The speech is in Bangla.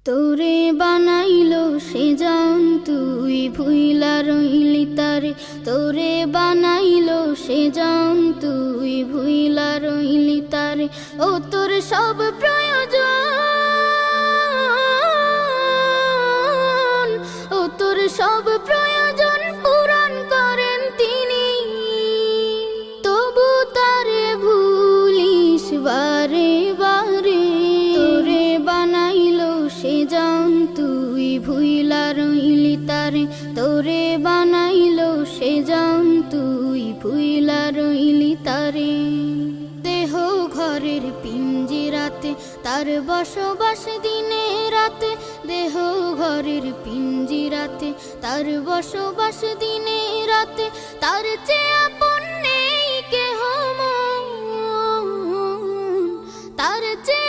তোরে বানাইলো সে জান তুই ভুইলা রইলি তারে, তোরে বানাইলো সে জান তুই ভুইলা রইলি তারে। ও তোর সব প্রয়োজন, ও তোর সব প্রয়োজন পূরণ করেন তিনি, তবু তারে ভুলিস বারে বারে। তোরে বানাইলো সে জান তুই ভুইলা রইলি তারে, তোরে বানাইলো সে জান তুই ভুইলা রইলি তারে। দেহ ঘরের পিঞ্জিরাতে তার বসবাস দিনে রাতে, দেহ ঘরের পিঞ্জিরাতে তার বসবাস দিনে রাতে, তার চেয়ে আপন নেই কেহ মন, তার চেয়ে